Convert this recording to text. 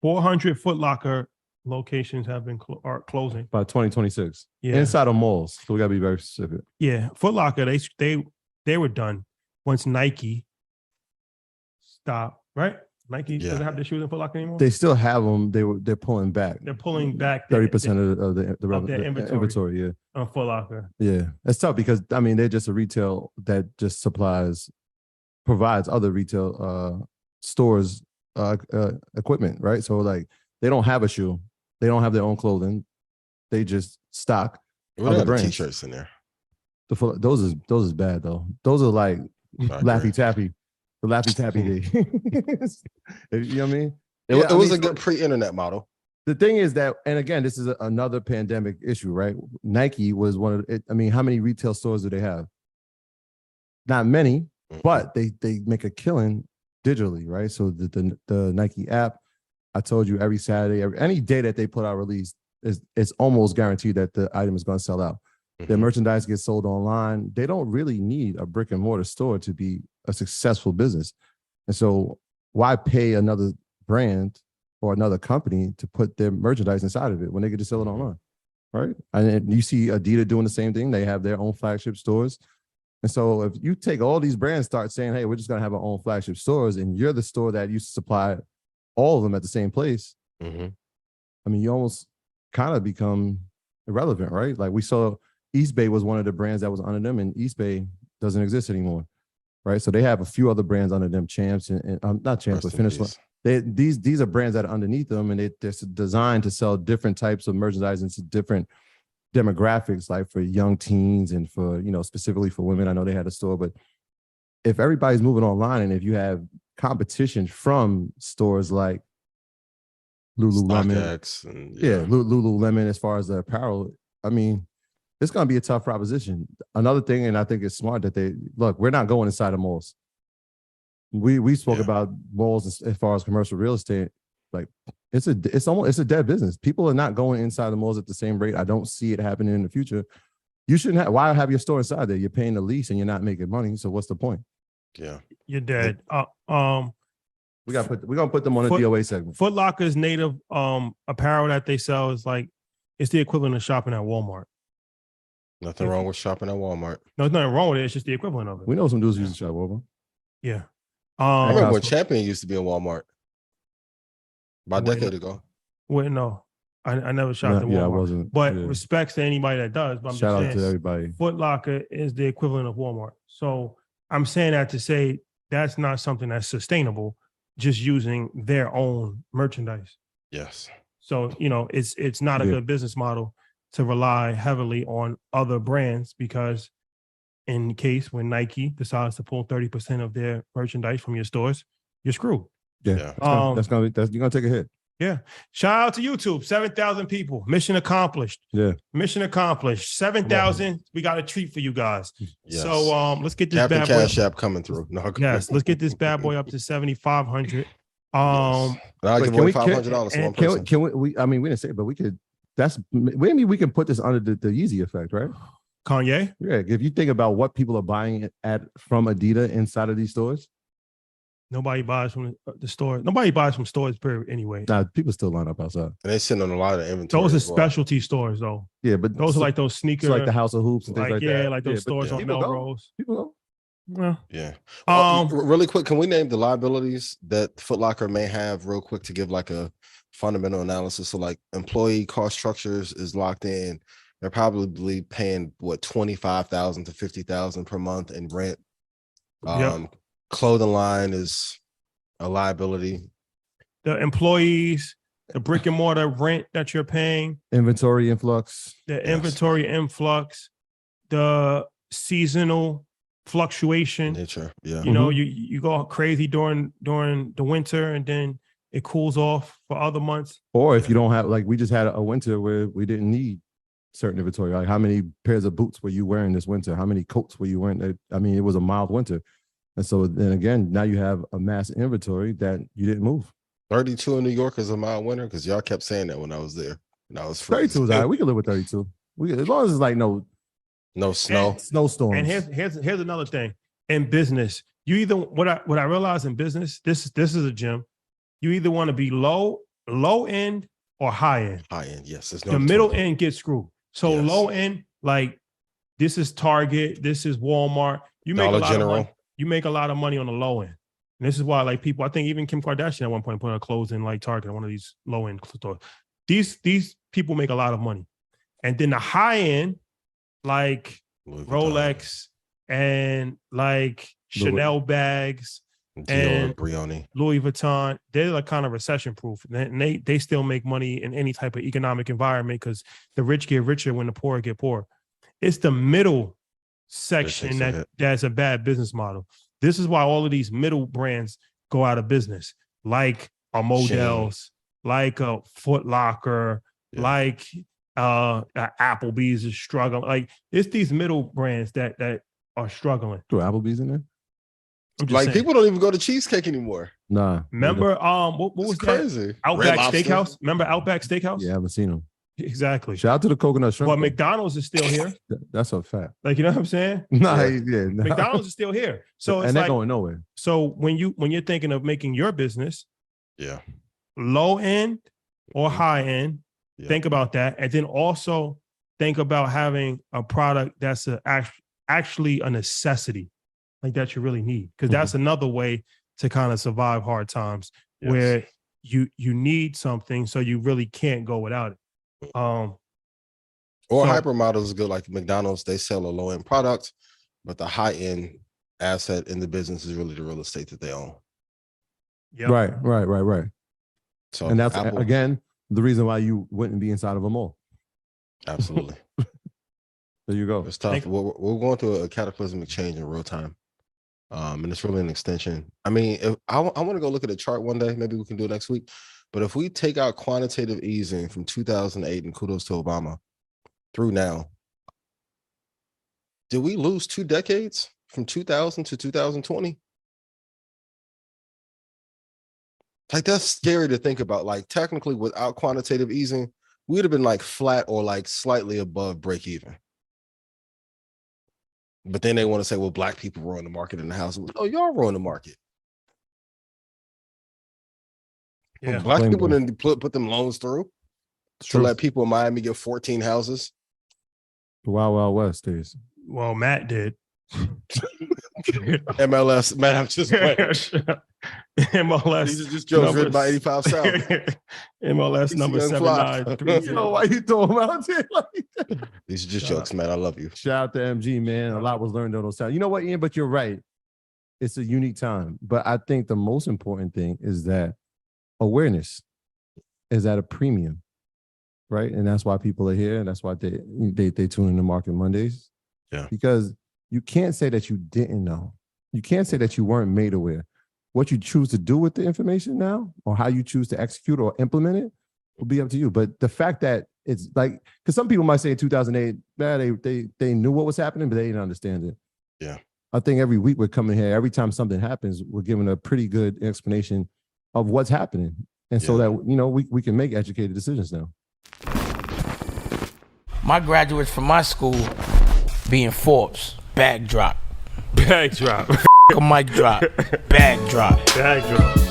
400 Footlocker locations have been are closing by 2026. Yeah, inside of malls. So we gotta be very specific. Yeah, Footlocker they were done once Nike stopped. Right? Nike doesn't have their shoes in Footlocker anymore. They still have them. They're pulling back. They're pulling back 30% of the inventory. Yeah, on Footlocker. Yeah, it's tough because I mean they're just a retail that just provides other retail stores equipment, right? So like they don't have a shoe, they don't have their own clothing, they just stock other brands. T-shirts in there. Those is bad though. Those are like Laffy Taffy. The Laffy Taffy days. You know what I mean? It was a good pre-internet model. The thing is that, and again, this is another pandemic issue, right? Nike was one of I mean, how many retail stores do they have? Not many, but they make a killing digitally, right? So the Nike app, I told you every Saturday, any day that they put out release, it's almost guaranteed that the item is going to sell out. Their merchandise gets sold online. They don't really need a brick and mortar store to be a successful business. And so why pay another brand or another company to put their merchandise inside of it when they could just sell it online, right? And you see Adidas doing the same thing. They have their own flagship stores. And so if you take all these brands, start saying, hey, we're just going to have our own flagship stores, and you're the store that used to supply all of them at the same place, I mean, you almost kind of become irrelevant, right? Like we saw East Bay was one of the brands that was under them, and East Bay doesn't exist anymore, right? So they have a few other brands under them, Champs and not Champs, but Finish Line. These are brands that are underneath them, and they're designed to sell different types of merchandise into different demographics, like for young teens and for, specifically for women. I know they had a store, but if everybody's moving online and if you have competition from stores like Lululemon, Lululemon, as far as the apparel, I mean, it's going to be a tough proposition. Another thing, and I think it's smart that we're not going inside of malls. We spoke about malls as far as commercial real estate. Like it's a dead business. People are not going inside the malls at the same rate. I don't see it happening in the future. You shouldn't why have your store inside there? You're paying the lease and you're not making money. So what's the point? Yeah. You're dead. We're gonna put them on a DOA segment. Footlocker's native apparel that they sell is like it's the equivalent of shopping at Walmart. Nothing wrong with shopping at Walmart. No, there's nothing wrong with it. It's just the equivalent of it. We know some dudes used to shop at Walmart. Yeah. I remember when Champion used to be in Walmart about a decade ago. Wait, no. I never shopped at Walmart. Yeah, I wasn't. But respects to anybody that does. But I'm Shout just out to everybody. Footlocker is the equivalent of Walmart. So I'm saying that to say that's not something that's sustainable, just using their own merchandise. Yes. So, it's not a good business model to rely heavily on other brands, because in case when Nike decides to pull 30% of their merchandise from your stores, you're screwed. Yeah. You're gonna take a hit. Yeah. Shout out to YouTube. 7,000 people. Mission accomplished. Yeah. Mission accomplished. 7,000. We got a treat for you guys. Yes. So let's get this Captain bad Cash boy. App coming through. No, yes, let's get this bad boy up to 7,500. I'll give away $500 to one person. Can we? I mean, we didn't say it, but we could. Maybe we can put this under the Yeezy effect, right? Kanye? Yeah. If you think about what people are buying from Adidas inside of these stores. Nobody buys from the store. Nobody buys from stores, period, anyway. Nah, people still line up outside. And they're sitting on a lot of inventory. Those are specialty stores, though. Yeah, but those are like those sneakers. Like the House of Hoops and things like that. Yeah, like those stores on Melrose. People go. Yeah. Really quick, can we name the liabilities that Footlocker may have real quick to give like a fundamental analysis? So like employee cost structures is locked in. They're probably paying $25,000 to $50,000 per month in rent. Clothing line is a liability. The employees, the brick and mortar rent that you're paying, inventory influx, the seasonal fluctuation. Nature, yeah. You go crazy during the winter and then it cools off for other months. Or if you don't have, like we just had a winter where we didn't need certain inventory. Like how many pairs of boots were you wearing this winter? How many coats were you wearing? I mean, it was a mild winter. And so then again, now you have a mass inventory that you didn't move. 32 in New York is a mild winter because y'all kept saying that when I was there. And I was freezing. 32 is all right. We can live with 32. As long as it's like no snow, snowstorms. And here's another thing. In business, you either what I realize in business, this is a gem. You either want to be low low end or high end. High end, yes. There's The middle end gets screwed. So low end, like this is Target, this is Walmart. You make Dollar a lot General. of money. You make a lot of money on the low end. And this is why, like people, I think even Kim Kardashian at one point put her clothes in like Target, one of these low end stores. These people make a lot of money. And then the high end, like Rolex and like Chanel bags and Brioni, Louis Vuitton, they're like kind of recession proof. And they still make money in any type of economic environment because the rich get richer when the poor get poor. It's the middle section that's a bad business model. This is why all of these middle brands go out of business, like a Models, like a Footlocker, like Applebee's is struggling. Like it's these middle brands that are struggling. Throw Applebee's in there? Like saying. People don't even go to Cheesecake anymore. Nah. Remember what was crazy? That? Outback Steakhouse. Remember Outback Steakhouse? Yeah, I haven't seen them. Exactly. Shout out to the coconut shrimp. But McDonald's is still here. That's a fact. Like, you know what I'm saying? Nah. McDonald's is still here. So it's and they're like, going nowhere. So when you're thinking of making your business, low end or high end, think about that. And then also think about having a product that's actually a necessity, like that you really need. Because that's another way to kind of survive hard times where you need something so you really can't go without it. Or hypermodels is good, like McDonald's. They sell a low end product, but the high end asset in the business is really the real estate that they own. Yep. Right. So, and that's again the reason why you wouldn't be inside of a mall. Absolutely. There you go. It's tough. We're going through a cataclysmic change in real time, and it's really an extension. I mean, if I want to go look at a chart one day. Maybe we can do it next week. But if we take out quantitative easing from 2008, and kudos to Obama, through now, did we lose 2 decades from 2000 to 2020? Like, that's scary to think about. Like, technically, without quantitative easing, we'd have been like flat or like slightly above break even. But then they want to say, well, black people ruin the market in the house. Oh, y'all ruin the market. Yeah, black people didn't put them loans through to let people in Miami get 14 houses. The Wild Wild West days. Well, Matt did. MLS, Matt, I'm just playing. MLS. These are just jokes written by 85 South. MLS number 7930. You know why you throw them out there like that? These are just jokes, man. I love you. Shout out to MG, man. A lot was learned on those times. You know what, Ian? But you're right. It's a unique time. But I think the most important thing is that awareness is at a premium, right? And that's why people are here, and that's why they tune in to Market Mondays. Yeah. Because you can't say that you didn't know. You can't say that you weren't made aware. What you choose to do with the information now, or how you choose to execute or implement it, will be up to you. But the fact that it's like, because some people might say in 2008, they knew what was happening, but they didn't understand it. Yeah. I think every week we're coming here, every time something happens, we're giving a pretty good explanation of what's happening. And so that, we can make educated decisions now. My graduates from my school being Forbes, bag drop. Bag drop. A mic drop, bag drop. Bag drop.